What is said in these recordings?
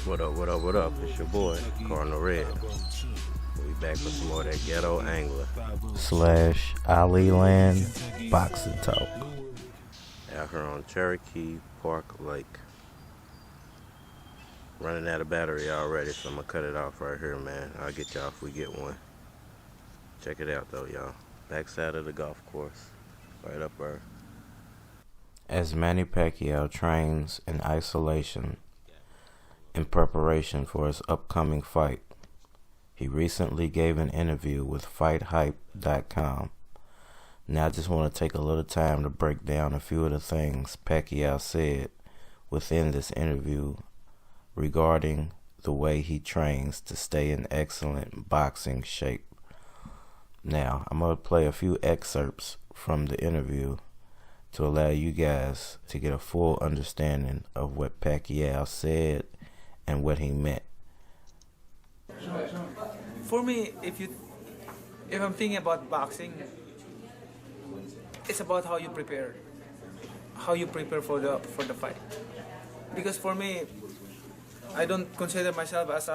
What up, what up, what up? It's your boy, Cardinal Red. We back with some more of that ghetto angler / Ali Land boxing talk. out here on Cherokee Park Lake. Running out of battery already, so I'm gonna cut it off right here, man. I'll get y'all if we get one. Check it out though, y'all. Backside of the golf course, right up there. As Manny Pacquiao trains in isolation in preparation for his upcoming fight, he recently gave an interview with FightHype.com. Now I just want to take a little time to break down a few of the things Pacquiao said within this interview regarding the way he trains to stay in excellent boxing shape. Now, I'm going to play a few excerpts from the interview to allow you guys to get a full understanding of what Pacquiao said and what he meant. For me, if I'm thinking about boxing, it's about how you prepare for the fight. Because for me, I don't consider myself as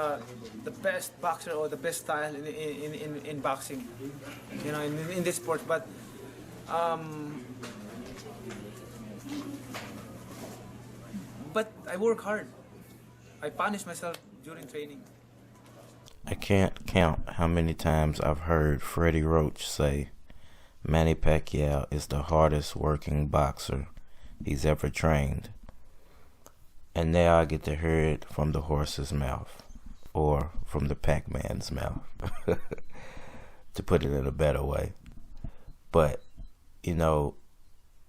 the best boxer or the best style in boxing, you know, in this sport. But I work hard. I punish myself during training. I can't count how many times I've heard Freddie Roach say Manny Pacquiao is the hardest working boxer he's ever trained. And now I get to hear it from the horse's mouth, or from the pacman's mouth, to put it in a better way. But, you know,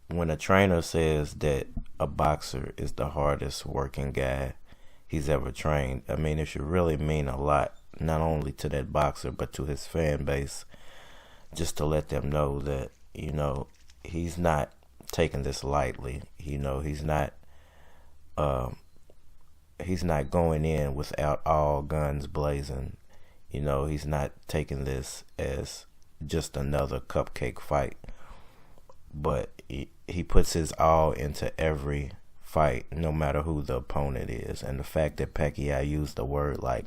when a trainer says that a boxer is the hardest working guy he's ever trained, I mean, it should really mean a lot, not only to that boxer, but to his fan base, just to let them know that, you know, he's not taking this lightly. You know, he's not going in without all guns blazing. You know, he's not taking this as just another cupcake fight, but he puts his all into every fight, no matter who the opponent is. And the fact that Pacquiao used the word like,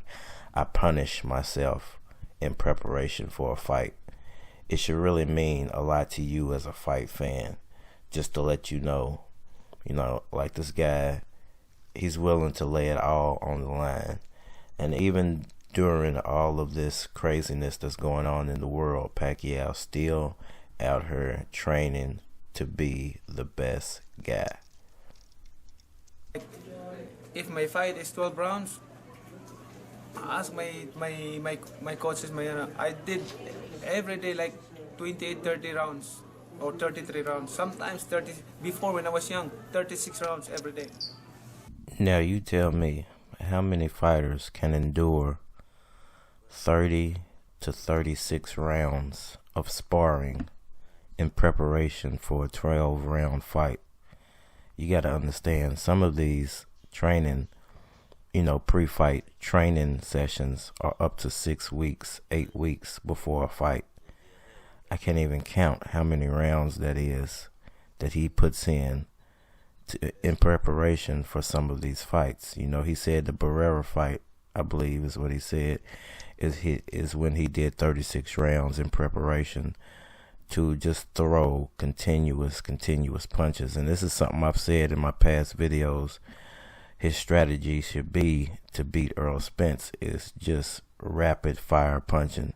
I punish myself in preparation for a fight, it should really mean a lot to you as a fight fan, just to let you know, like this guy, he's willing to lay it all on the line. And even during all of this craziness that's going on in the world, Pacquiao still out here training to be the best guy. If my fight is 12 rounds, ask my coaches, I did every day like 28, 30 rounds or 33 rounds. Sometimes 30, before when I was young, 36 rounds every day. Now you tell me, how many fighters can endure 30 to 36 rounds of sparring in preparation for a 12-round fight? You got to understand, some of these training, pre-fight training sessions are up to 6 weeks, 8 weeks before a fight. I can't even count how many rounds that is that he puts in preparation for some of these fights. You know, he said the Barrera fight, I believe is what he said, is when he did 36 rounds in preparation to just throw continuous punches. And this is something I've said in my past videos. His strategy should be to beat Errol Spence is just rapid fire punching.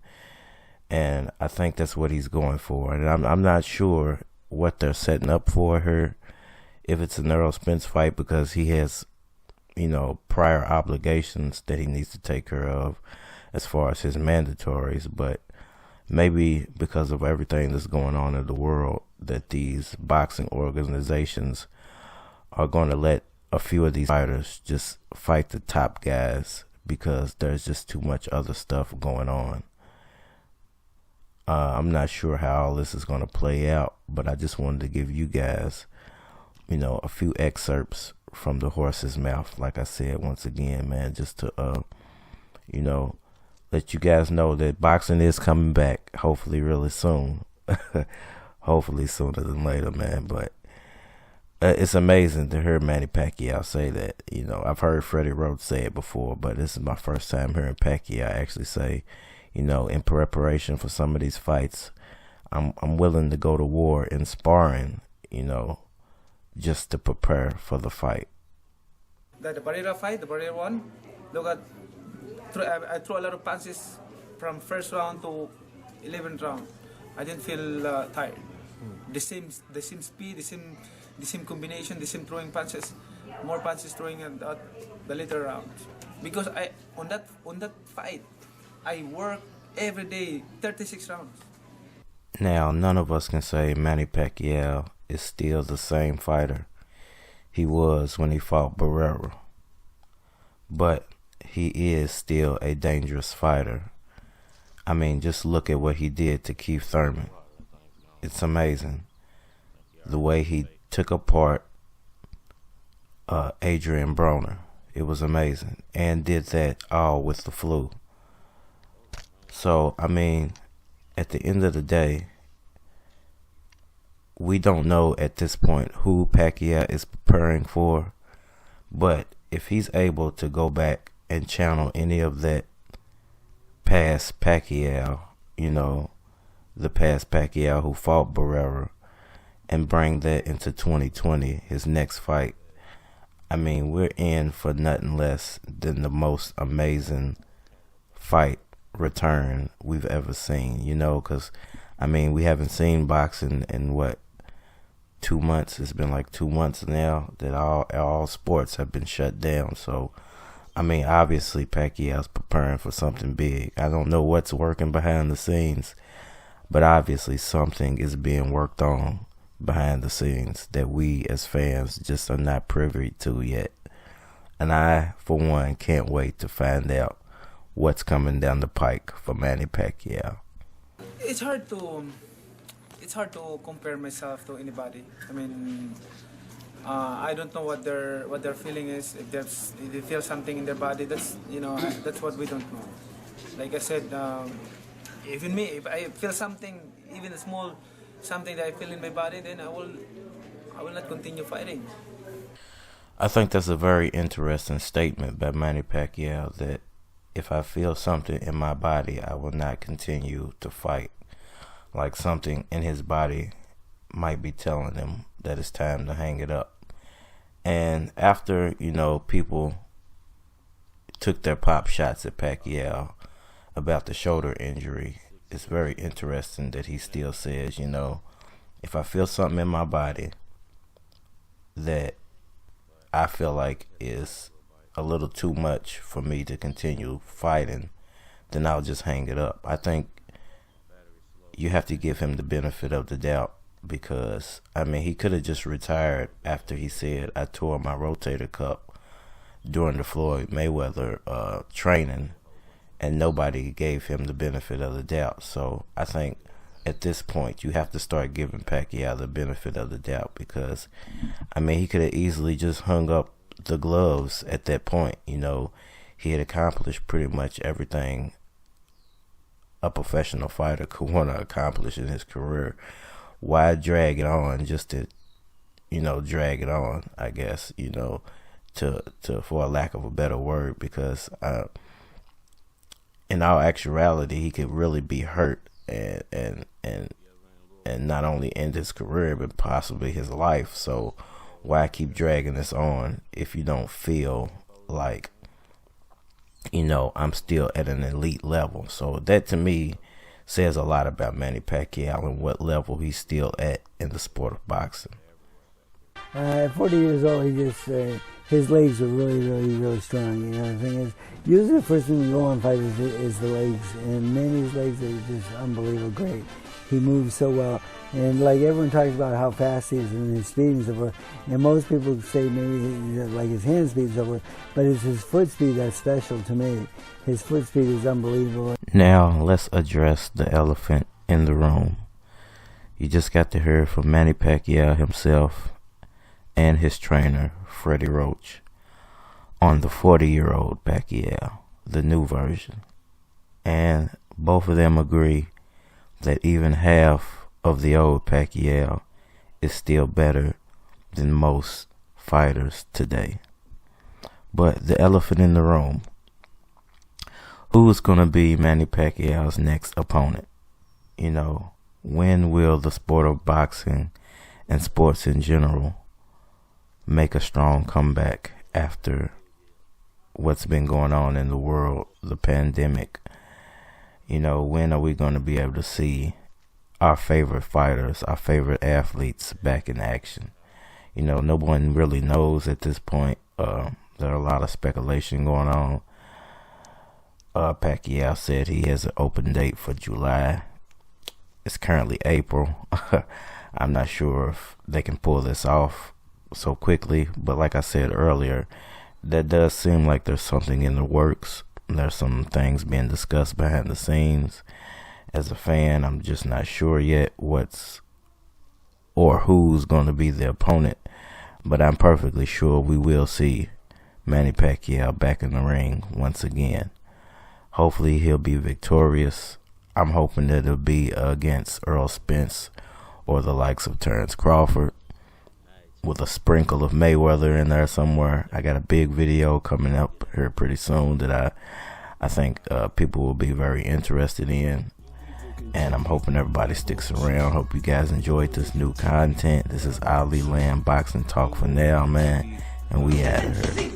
And I think that's what he's going for. And I'm not sure what they're setting up for her, if it's an Errol Spence fight, because he has, prior obligations that he needs to take care of as far as his mandatories. But maybe because of everything that's going on in the world, that these boxing organizations are going to let a few of these fighters just fight the top guys, because there's just too much other stuff going on. I'm not sure how all this is going to play out, but I just wanted to give you guys, a few excerpts from the horse's mouth. Like I said, once again, man, just to, let you guys know that boxing is coming back, hopefully really soon. Hopefully sooner than later, man. But It's amazing to hear Manny Pacquiao say that. You know, I've heard Freddie Roach say it before, but this is my first time hearing Pacquiao actually say, you know, in preparation for some of these fights, I'm willing to go to war in sparring, you know, just to prepare for the fight. The Barrera fight, the Barrera one, look at, I threw a lot of punches from first round to 11th round. I didn't feel tired. The same speed, the same combination, the same throwing punches, more punches throwing at the later rounds. Because on that fight, I worked every day, 36 rounds. Now, none of us can say Manny Pacquiao is still the same fighter he was when he fought Barrera. But he is still a dangerous fighter. I mean, just look at what he did to Keith Thurman. It's amazing. The way he took apart Adrian Broner. It was amazing. And did that all with the flu. So, I mean, at the end of the day, we don't know at this point who Pacquiao is preparing for. But if he's able to go back and channel any of that past Pacquiao, you know, the past Pacquiao who fought Barrera, and bring that into 2020, his next fight, I mean, we're in for nothing less than the most amazing fight return we've ever seen, you know, because, I mean, we haven't seen boxing in, what, 2 months? It's been like 2 months now that all sports have been shut down. So, I mean, obviously Pacquiao's preparing for something big. I don't know what's working behind the scenes, but obviously something is being worked on behind the scenes that we as fans just are not privy to yet. And I, for one, can't wait to find out what's coming down the pike for Manny Pacquiao. It's hard to compare myself to anybody. I mean, I don't know what their feeling is. If they feel something in their body, that's that's what we don't know. Like I said, even me, if I feel something, even a small something that I feel in my body, then I will not continue fighting. I think that's a very interesting statement by Manny Pacquiao, that if I feel something in my body, I will not continue to fight. Like something in his body might be telling him that it's time to hang it up. And after, you know, people took their pop shots at Pacquiao about the shoulder injury, it's very interesting that he still says, you know, if I feel something in my body that I feel like is a little too much for me to continue fighting, then I'll just hang it up. I think you have to give him the benefit of the doubt, because, I mean, he could have just retired after he said, I tore my rotator cuff during the Floyd Mayweather training, and nobody gave him the benefit of the doubt. So I think at this point you have to start giving Pacquiao the benefit of the doubt, because, I mean, he could have easily just hung up the gloves at that point. You know, he had accomplished pretty much everything a professional fighter could want to accomplish in his career. Why drag it on just to, you know, drag it on, I guess, you know, to for a lack of a better word, because in all actuality, he could really be hurt and not only end his career, but possibly his life. So why keep dragging this on if you don't feel like, you know, I'm still at an elite level? So that, to me, says a lot about Manny Pacquiao and what level he's still at in the sport of boxing. At 40 years old, he just, his legs are really strong. You know, the thing is, usually the first thing you go on fight is the legs, and Manny's legs are just unbelievable great. He moves so well, and like everyone talks about how fast he is and his speed and so forth, and most people say maybe like his hand speed and so forth, but it's his foot speed that's special to me. His foot speed is unbelievable. Now let's address the elephant in the room. You just got to hear from Manny Pacquiao himself and his trainer, Freddie Roach, on the 40-year-old Pacquiao, the new version. And both of them agree that even half of the old Pacquiao is still better than most fighters today. But the elephant in the room, who is going to be Manny Pacquiao's next opponent? You know, when will the sport of boxing and sports in general make a strong comeback after what's been going on in the world, the pandemic? You know, when are we going to be able to see our favorite fighters, our favorite athletes back in action? You know, no one really knows at this point. There are a lot of speculation going on. Pacquiao said he has an open date for July. It's currently April. I'm not sure if they can pull this off so quickly, but like I said earlier, that does seem like there's something in the works. There's some things being discussed behind the scenes. As a fan, I'm just not sure yet what's or who's going to be the opponent, but I'm perfectly sure we will see Manny Pacquiao back in the ring once again. Hopefully he'll be victorious. I'm hoping that it'll be against Errol Spence or the likes of Terence Crawford, with a sprinkle of Mayweather in there somewhere. I got a big video coming up here pretty soon that I think people will be very interested in, and I'm hoping everybody sticks around. Hope you guys enjoyed this new content. This is Ali Land Boxing Talk for now, man, and we out of here.